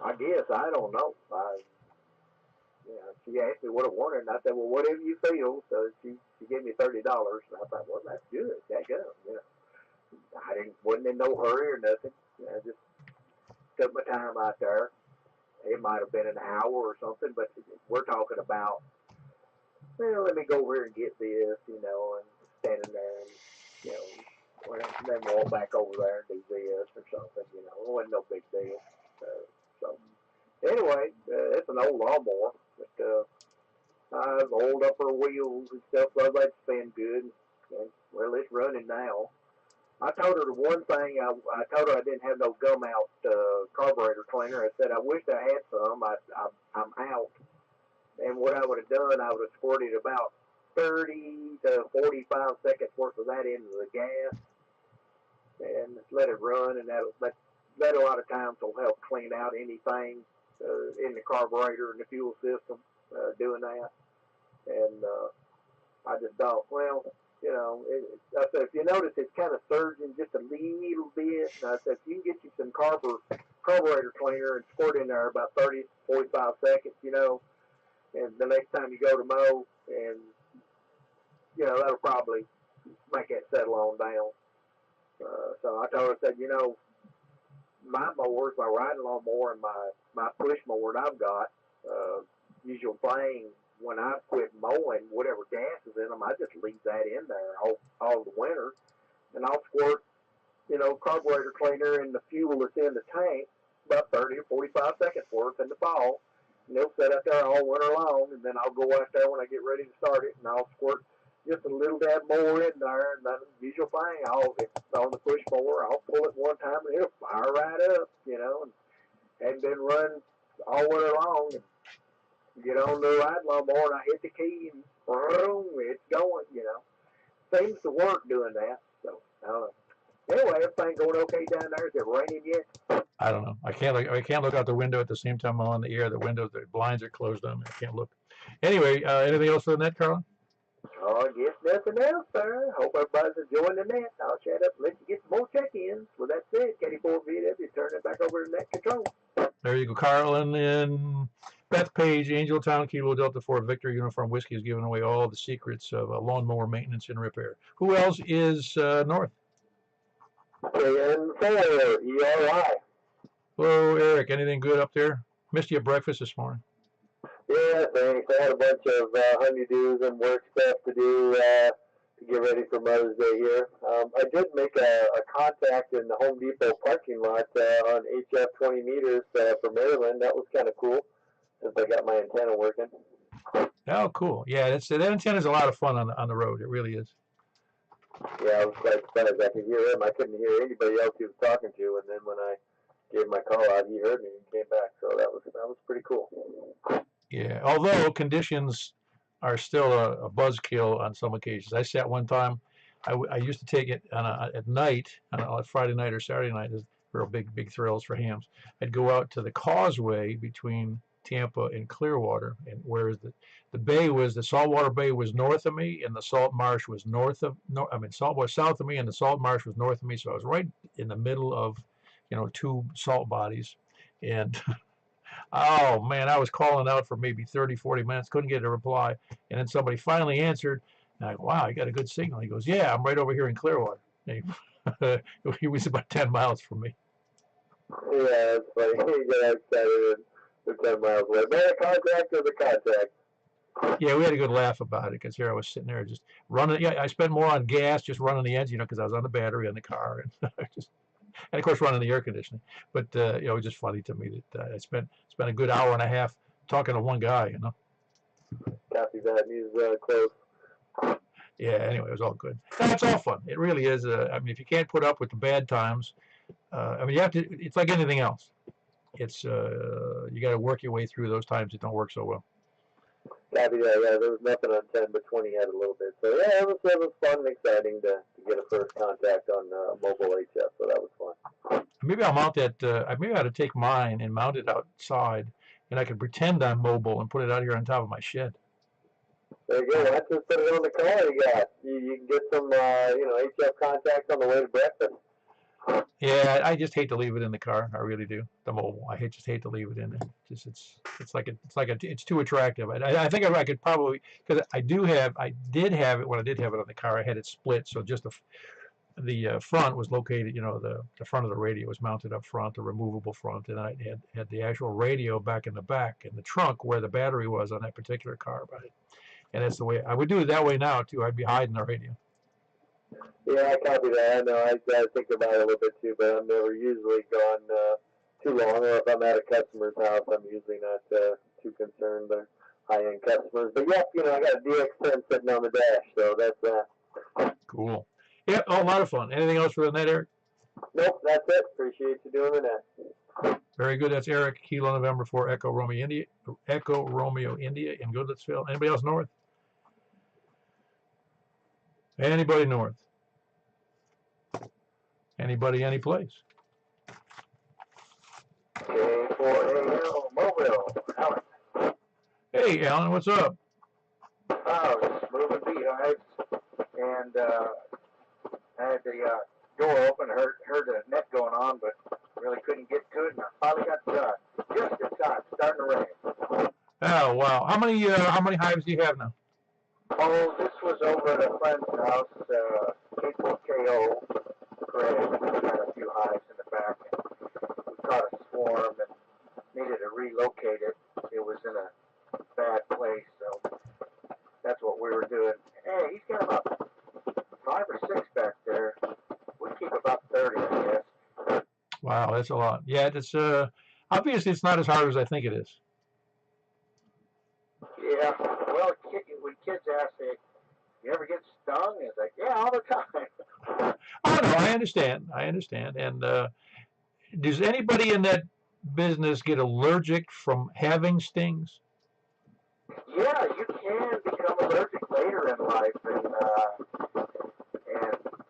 I guess. I don't know. She asked me what I wanted, and I said, well, whatever you feel. So she gave me $30, and I thought, well, that's good. That go. I wasn't in no hurry or nothing. I just took my time out there. It might have been an hour or something, but we're talking about, well, let me go over here and get this, and standing there, and, then walk back over there and do this or something, It wasn't no big deal. So anyway, it's an old lawnmower, but I've oiled up her wheels and stuff, so that's been good. And, well, it's running now. I told her the one thing, I told her I didn't have no gum out carburetor cleaner. I said, I wish I had some. I'm out. And what I would have done, I would have squirted about 30 to 45 seconds worth of that into the gas and let it run, and that a lot of times will help clean out anything in the carburetor and the fuel system, doing that. And I just thought, well, I said, if you notice, it's kind of surging just a little bit. And I said, if you can get you some carburetor cleaner and squirt in there about 30, 45 seconds, and the next time you go to mow, and, that'll probably make it settle on down. So I told her, I said, my mowers, my riding lawnmower and my push mower that I've got, usual thing, when I quit mowing, whatever gas is in them, I just leave that in there all the winter, and I'll squirt, carburetor cleaner and the fuel that's in the tank about 30 or 45 seconds worth in the fall, and they'll sit out there all winter long, and then I'll go out there when I get ready to start it, and I'll squirt just a little dab more in there, and that's the usual thing. If it's on the push mower, I'll pull it one time, and it'll fire right up, and hadn't been run all winter long. And get on the riding lawnmower, and I hit the key, and boom, it's going, Seems to work doing that, so I don't know. Anyway, everything going okay down there? Is it raining yet? I don't know. I can't look out the window at the same time I'm on the air. The blinds are closed on me. I can't look. Anyway, anything else for the net, Carlin? Oh, I guess nothing else, sir. Hope everybody's enjoying the net. I'll shut up and let you get some more check-ins. With that said, K4VW, turn it back over to net control. There you go, Carlin. And Beth Page, Angeltown, Kilo Delta 4 Victor Uniform Whiskey, is giving away all the secrets of lawnmower maintenance and repair. Who else is north? And 4, ERI. Hello, Eric. Anything good up there? Missed you at breakfast this morning. Yeah, thanks. I had a bunch of honeydews and work stuff to do to get ready for Mother's Day here. I did make a contact in the Home Depot parking lot on HF 20 meters for Maryland. That was kind of cool since I got my antenna working. Oh, cool. Yeah, that antenna is a lot of fun on the road. It really is. Yeah, I was quite surprised. I could hear him. I couldn't hear anybody else he was talking to, and then when I gave my call out, he heard me and came back. So that was pretty cool. Yeah, although conditions are still a buzzkill on some occasions. I sat one time, I used to take it at night, on a Friday night or Saturday night, is real big thrills for hams. I'd go out to the causeway between Tampa and Clearwater, and whereas the bay was, the saltwater bay was north of me, and the salt marsh was salt was south of me, and the salt marsh was north of me, so I was right in the middle of, two salt bodies, and oh man, I was calling out for maybe 30, 40 minutes, couldn't get a reply. And then somebody finally answered. And I go, wow, you got a good signal. He goes, yeah, I'm right over here in Clearwater. He was about 10 miles from me. Yeah, that's funny. He got excited and 10 miles away. Man, a contact is a contact. Yeah, we had a good laugh about it because here I was sitting there just running. Yeah, I spent more on gas just running the engine, because I was on the battery on the car. And of course running the air conditioning. But it was just funny to me that I spent a good hour and a half talking to one guy. Copy that. He's close. Yeah. Anyway, it was all good. And it's all fun. It really is. If you can't put up with the bad times, you have to. It's like anything else. It's you got to work your way through those times that don't work so well. Copy that. Yeah, there was nothing on 10, but 20 had a little bit. So yeah, it was fun and exciting to get a first contact on mobile HF. So that was fun. Maybe I'll mount that. Maybe I ought to take mine and mount it outside, and I can pretend I'm mobile and put it out here on top of my shed. There you go. That's just put it on the car you got. You can get some, HF contacts on the way to breakfast. Yeah, I just hate to leave it in the car. I really do. The mobile. I just hate to leave it in there. It's too attractive. I think I could probably, because I did have it when I did have it on the car. I had it split, so just the front was located. The front of the radio was mounted up front, the removable front, and I had the actual radio back in the back in the trunk where the battery was on that particular car. And that's the way I would do it that way now too. I'd be hiding the radio. Yeah, I copy that. I know. I think about it a little bit too, but I'm never usually gone too long. Or if I'm at a customer's house, I'm usually not too concerned. They're high-end customers. But yeah, I got a DX10 sitting on the dash, so that's that. Cool. Yeah, a lot of fun. Anything else for the net, Eric? Nope, that's it. Appreciate you doing the net. Very good. That's Eric, Kilo November 4 Echo Romeo India in Goodlettsville. Anybody else north? Anybody north? Anybody, any place? K4AL Mobile. Alan. Hey, Alan, what's up? Oh, just moving feet. I hives, and I had the door open, heard the net going on, but really couldn't get to it, and I finally got done. Just in time, starting to rain. Oh wow! How many hives do you have now? Oh, this was over at a friend's house, KO, Craig. We had a few hives in the back, and we caught a swarm and needed to relocate it. It was in a bad place, so that's what we were doing. Hey, he's got about 5 or 6 back there. We keep about 30, I guess. Wow, that's a lot. Yeah, it's obviously it's not as hard as I think it is. Yeah, well, when kids ask me, you ever get stung? It's like, yeah, all the time. Oh no, I understand. And does anybody in that business get allergic from having stings? Yeah, you can become allergic later in life, and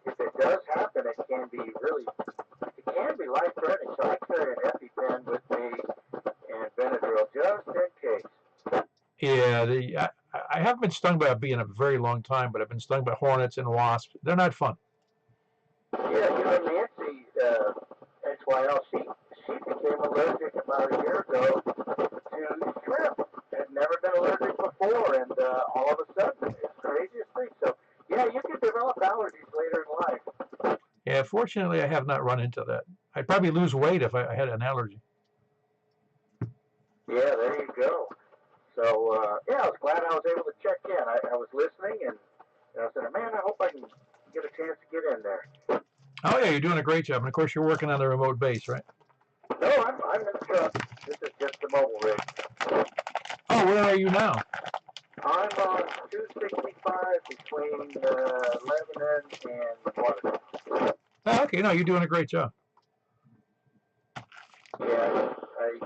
if it does happen, it can be life-threatening. So I carry an EpiPen with me and Benadryl just in case. Yeah, I haven't been stung by a bee in a very long time, but I've been stung by hornets and wasps. They're not fun. Yeah, Nancy, HYL, she became allergic about a year ago to shrimp. Had never been allergic before, and all of a sudden, it's the craziest thing. So, yeah, you can develop allergies later in life. Yeah, fortunately, I have not run into that. I'd probably lose weight if I had an allergy. Yeah, there you go. So, yeah, I was glad I was able to check in. I was listening, and I said, man, I hope I can get a chance to get in there. Oh, yeah, you're doing a great job. And, of course, you're working on the remote base, right? No, I'm in the truck. This is just the mobile rig. Oh, where are you now? I'm on 265 between Lebanon and Watertown. Oh, okay, no, you're doing a great job. Yeah, I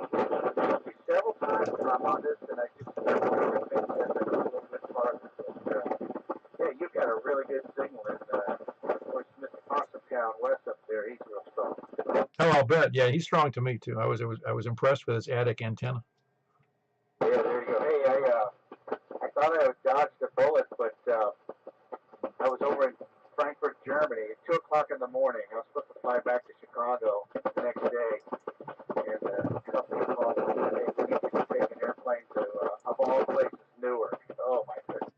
several times and I'm on this, and I just think that's a little bit farther. But, yeah, you've got a really good signal, and of course, Mr. Possum Town West up there, he's real strong. Oh, I'll bet. Yeah, he's strong to me too. I was impressed with his attic antenna. Yeah, there you go. Hey, I thought I had dodged a bullet, but I was over in Frankfurt, Germany at 2 o'clock in the morning. I was supposed to fly back to Chicago the next day, and the company called me and said, we need you to take an airplane to, of all places, Newark. Oh, my goodness.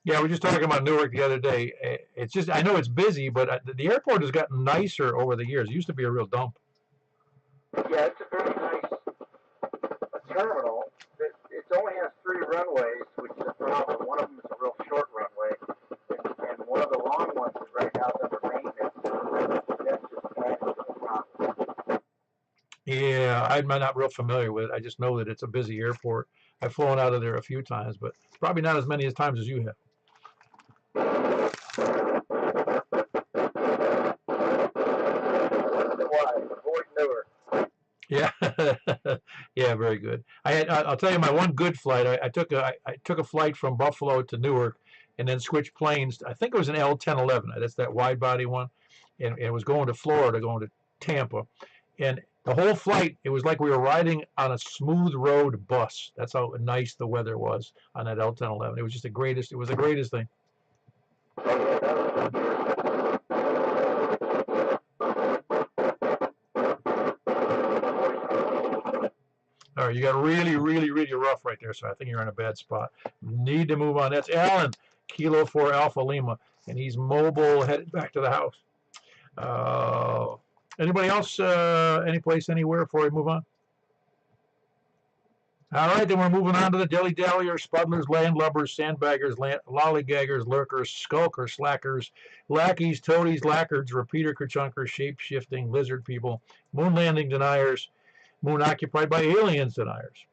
Yeah, we were just talking about Newark the other day. It's just, I know it's busy, but the airport has gotten nicer over the years. It used to be a real dump. Yeah, it's a very nice terminal. It only has 3 runways, which is a problem. One of them is a real short runway, and one of the long ones is right now under maintenance. That's just adding to the problem. Yeah, I'm not real familiar with it. I just know that it's a busy airport. I've flown out of there a few times, but probably not as many times as you have. Avoid Newark. Yeah, yeah, very good. I'll tell you my one good flight. I took a flight from Buffalo to Newark, and then switched planes. I think it was an L-1011. That's that wide body one, and it was going to Florida, going to Tampa, and the whole flight it was like we were riding on a smooth road bus. That's how nice the weather was on that L-1011. It was just the greatest. It was the greatest thing. All right, you got really, really, really rough right there, so I think you're in a bad spot. Need to move on. That's Alan, Kilo 4 Alpha Lima, and he's mobile, headed back to the house. Anybody else, any place, anywhere before we move on? All right, then we're moving on to the dilly-dalliers, spuddlers, landlubbers, sandbaggers, lollygaggers, lurkers, skulkers, slackers, lackeys, toadies, lackards, repeater kerchunkers, shape-shifting, lizard people, moon landing deniers, moon occupied by aliens deniers.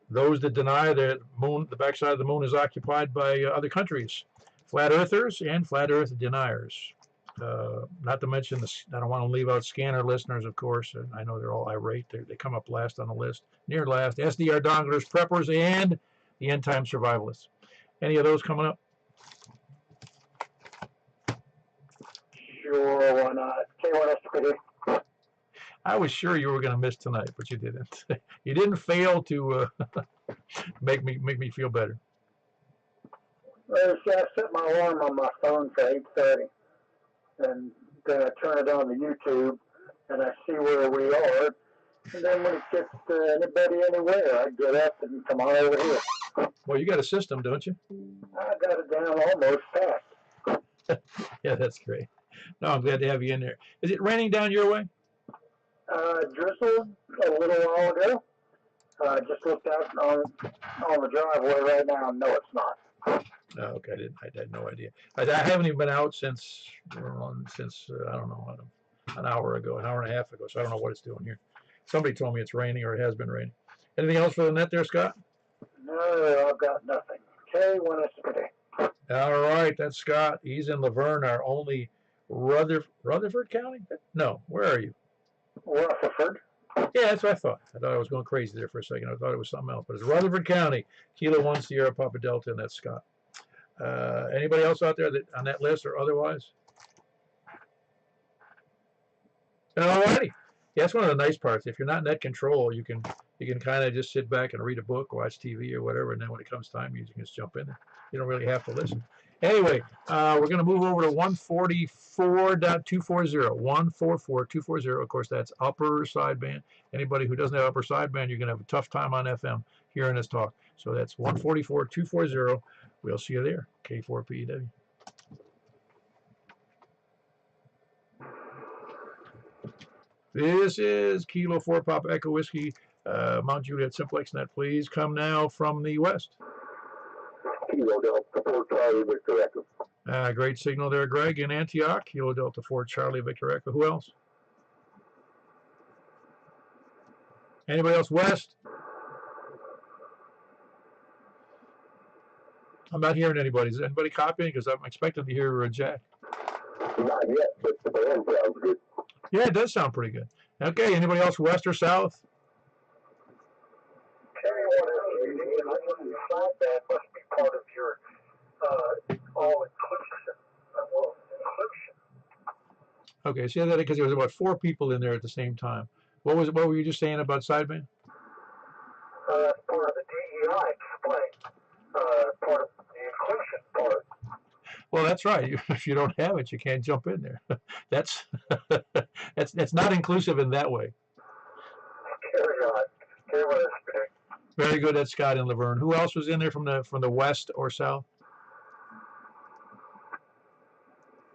Those that deny that moon, the backside of the moon is occupied by other countries. Flat earthers and flat earth deniers. Not to mention, I don't want to leave out scanner listeners, of course. And I know they're all irate. They come up last on the list, near last. SDR donglers, preppers, and the end time survivalists. Any of those coming up? Sure, why not? K1S3. I was sure you were going to miss tonight, but you didn't. You didn't fail to make me feel better. Well, see, I set my alarm on my phone for 8:30, and then I turn it on to YouTube, and I see where we are. And then when it gets anybody anywhere, I get up and come on over here. Well, you got a system, don't you? I got it down almost packed. Yeah, that's great. No, I'm glad to have you in there. Is it raining down your way? Drizzled a little while ago. Just looked out on the driveway right now. No, it's not. Oh, okay, I had no idea. I haven't even been out since I don't know, an hour ago, an hour and a half ago. So I don't know what it's doing here. Somebody told me it's raining or it has been raining. Anything else for the net there, Scott? No, I've got nothing. Okay, when it's today. All right, that's Scott. He's in Laverne, our only Rutherford County? No, where are you? Rutherford. Yeah, that's what I thought. I thought I was going crazy there for a second. I thought it was something else, but it's Rutherford County, Kilo 1 Sierra Papa Delta, and that's Scott. Anybody else out there that on that list or otherwise? All righty. Yeah, that's one of the nice parts. If you're not net control, you can kind of just sit back and read a book, watch TV or whatever, and then when it comes time, you can just jump in there. You don't really have to listen. Anyway, we're going to move over to 144.240, 144.240. Of course, that's upper sideband. Anybody who doesn't have upper sideband, you're going to have a tough time on FM hearing this talk. So that's 144.240. We'll see you there. K4PEW. This is Kilo 4 Papa Echo Whiskey, Mount Juliet Simplexton. Please come now from the west. Kilo Delta 4 Charlie Victor Echo. Great signal there, Greg, in Antioch. Kilo Delta 4 Charlie Victor Echo. Who else? Anybody else west? I'm not hearing anybody. Is anybody copying? Because I'm expecting to hear Jack. Not yet, but the band sounds good. Yeah, it does sound pretty good. Okay, anybody else west or south? That must be part of your all-inclusive. Inclusion. Okay, say that because there was about 4 people in there at the same time. What were you just saying about sideband? Part of the DEI display. Part of the inclusion part. Well, that's right. If you don't have it, you can't jump in there. That's not inclusive in that way. Carry on. Carry on. Very good. That's Scott in Laverne. Who else was in there from the west or south?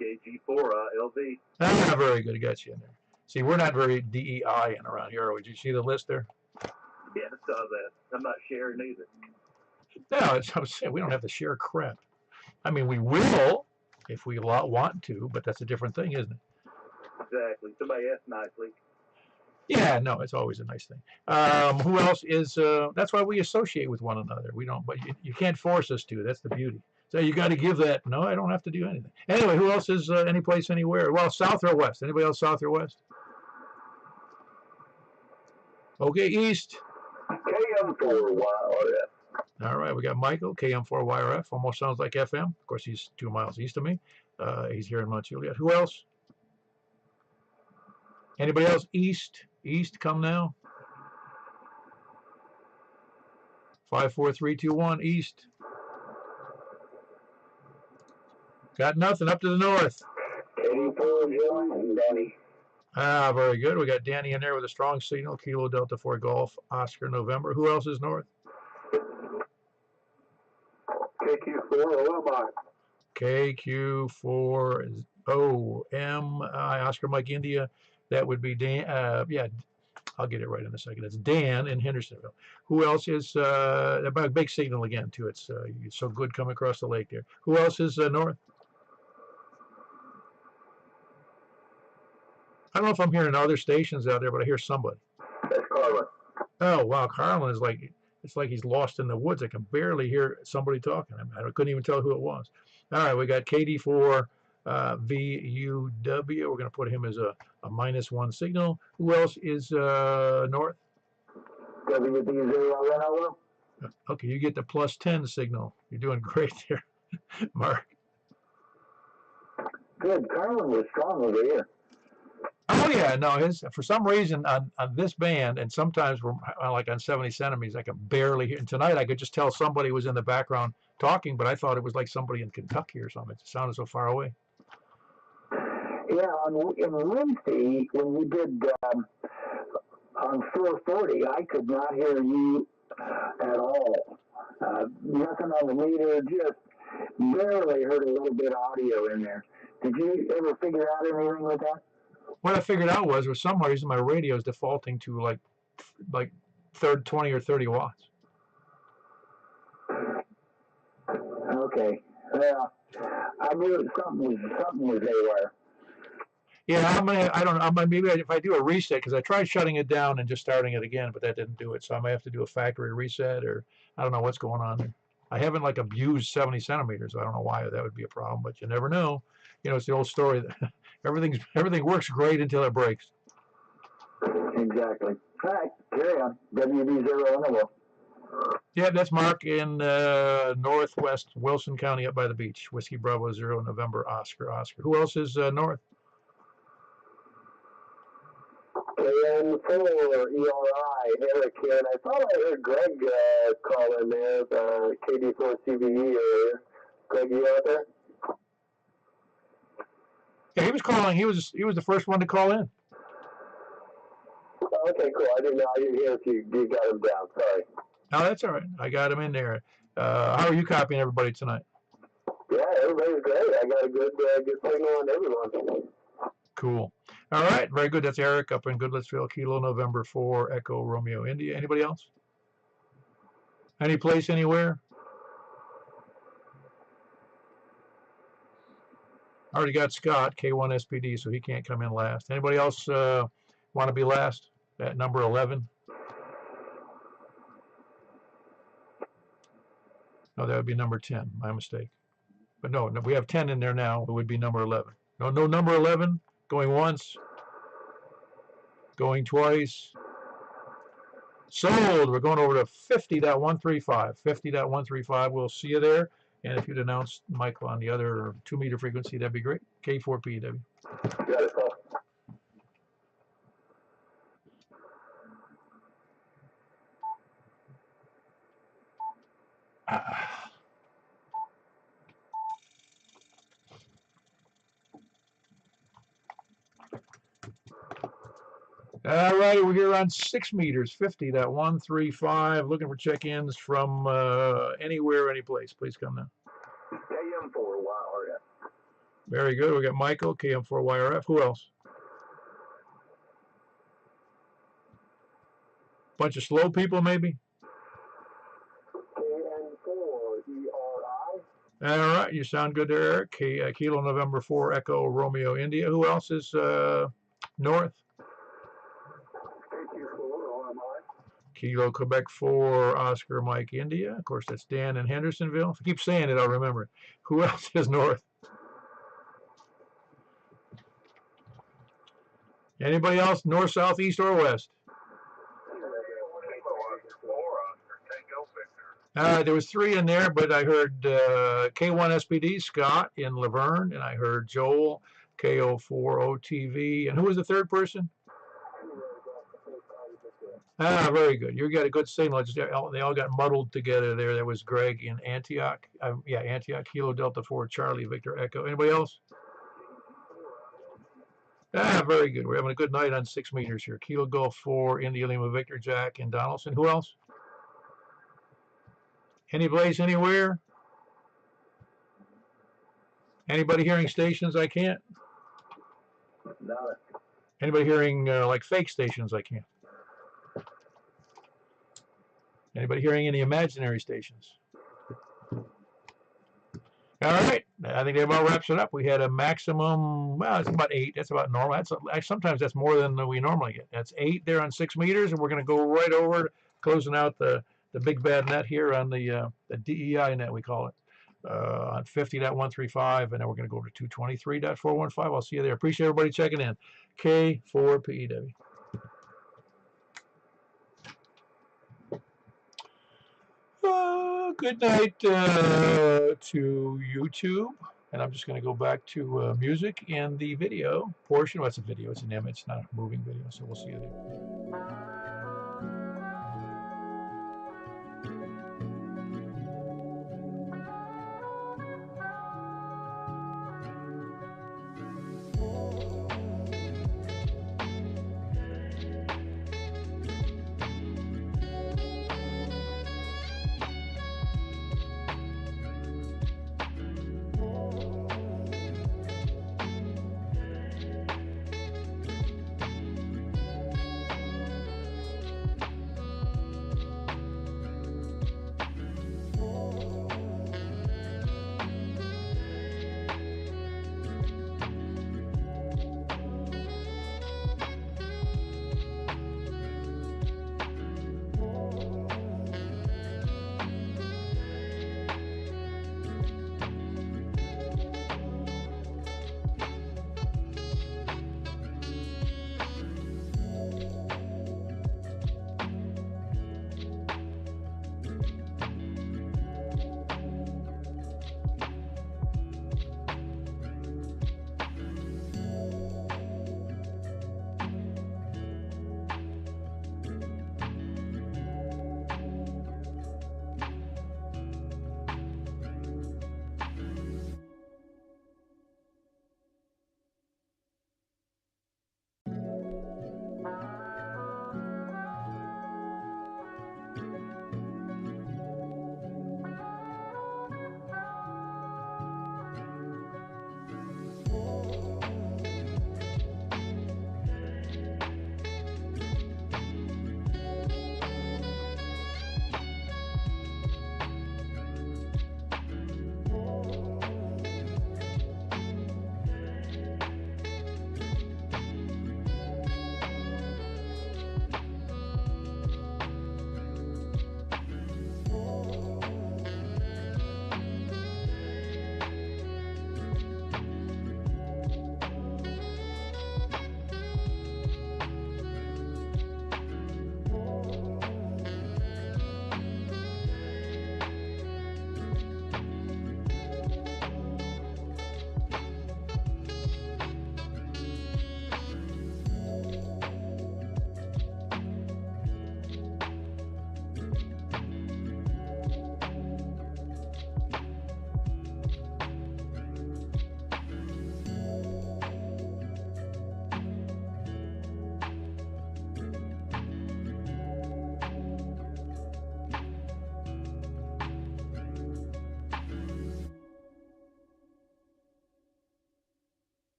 KG4 LV. Ah, very good. I got you in there. See, we're not very DEI in around here. Did you see the list there? Yeah, I saw that. I'm not sharing either. No, I was saying we don't have to share crap. I mean, we will if we want to, but that's a different thing, isn't it? Exactly. Somebody asked nicely. Yeah, no, it's always a nice thing. Who else is? That's why we associate with one another. We don't, but you can't force us to. That's the beauty. So you got to give that. No, I don't have to do anything. Anyway, who else is any place anywhere? Well, south or west? Anybody else south or west? Okay, east. KM4YRF. All right, we got Michael, KM4YRF. Almost sounds like FM. Of course, he's 2 miles east of me. He's here in Mount Juliet. Who else? Anybody else east? East, come now. 54321 east. Got nothing. Up to the north. 84 John and Danny. Ah, very good. We got Danny in there with a strong signal. Kilo Delta 4 Golf, Oscar November. Who else is north? KQ4OMI. KQ4 OMI, Oscar Mike India. That would be Dan. Yeah, I'll get it right in a second. It's Dan in Hendersonville. Who else is about a big signal again too? It's so good coming across the lake there. Who else is north? I don't know if I'm hearing other stations out there, but I hear somebody. That's Carlin. Oh wow, Carlin is like it's like he's lost in the woods. I can barely hear somebody talking. I couldn't even tell who it was. All right, we got KD4 VUW. We're going to put him as a -1 signal. Who else is north? WB0 Okay, you get the +10 signal. You're doing great there, Mark. Good. Carlin was strong over here. Oh yeah, no, his for some reason on this band, and sometimes we're like on 70 centimeters, I can barely hear. And tonight I could just tell somebody was in the background talking, but I thought it was like somebody in Kentucky or something. It sounded so far away. Yeah, in Wednesday, when we did on 440, I could not hear you at all. Nothing on the meter, just barely heard a little bit of audio in there. Did you ever figure out anything with that? What I figured out was, for some reason, my radio is defaulting to like 20 or 30 watts. Okay. Well, I knew something was haywire. Yeah, I don't know. Maybe if I do a reset, because I tried shutting it down and just starting it again, but that didn't do it. So I might have to do a factory reset, or I don't know what's going on there. I haven't like abused 70 centimeters. I don't know why that would be a problem, but you never know. You know, it's the old story that everything works great until it breaks. Exactly. All right, carry on. WB0 on the wall. Yeah, that's Mark in northwest Wilson County up by the beach. Whiskey Bravo 0 November Oscar. Who else is north? KN4 ERI, Eric here. And I thought I heard Greg call in there, KD4 CBE earlier. Greg, you out there? Yeah, he was calling. He was the first one to call in. Oh, okay, cool. I didn't hear if you got him down. Sorry. No, that's all right. I got him in there. How are you copying everybody tonight? Yeah, everybody's great. I got a good signal on everyone. Cool. All right, very good. That's Eric up in Goodlettsville, Kilo November 4 Echo Romeo India. Anybody else? Any place, anywhere? I already got Scott, K1 SPD, so he can't come in last. Anybody else want to be last at number 11? No, that would be number 10. My mistake. But no, we have 10 in there now. It would be number 11. No number 11. Going once. Going twice. Sold. We're going over to 50.135. 50.135. We'll see you there. And if you'd announce Michael on the other 2-meter frequency, that'd be great. K4PW. Got it, Paul. All right, we're here on 6 meters, 50.135. Looking for check-ins from anywhere, any place. Please come now. KM4 YRF. Very good. We got Michael, KM4YRF. Who else? Bunch of slow people, maybe? KN4 ERI. All right, you sound good there, Eric. Kilo November 4 Echo Romeo India. Who else is north? Kilo Quebec 4 Oscar Mike India. Of course, that's Dan in Hendersonville. If I keep saying it, I'll remember it. Who else is north? Anybody else? North, south, east, or west? There was 3 in there, but I heard K1 SPD, Scott in Laverne, and I heard Joel, KO4 OTV. And who was the third person? Very good. You got a good signal. They all got muddled together there. That was Greg in Antioch. Antioch, Kilo Delta 4, Charlie, Victor Echo. Anybody else? Very good. We're having a good night on 6 meters here. Kilo Golf 4, India Lima, Victor, Jack, and Donaldson. Who else? Any place, anywhere? Anybody hearing stations I can't? No. Anybody hearing like fake stations I can't? Anybody hearing any imaginary stations? All right, I think that about wraps it up. We had a maximum, well, it's about 8. That's about normal. Sometimes that's more than we normally get. That's 8 there on 6 meters, and we're going to go right over, closing out the big bad net here on the DEI net, we call it, on 50.135, and then we're going to go over to 223.415. I'll see you there. Appreciate everybody checking in. K4PEW. Good night to YouTube. And I'm just going to go back to music and the video portion. Well, it's a video. It's an image, not a moving video. So we'll see you there.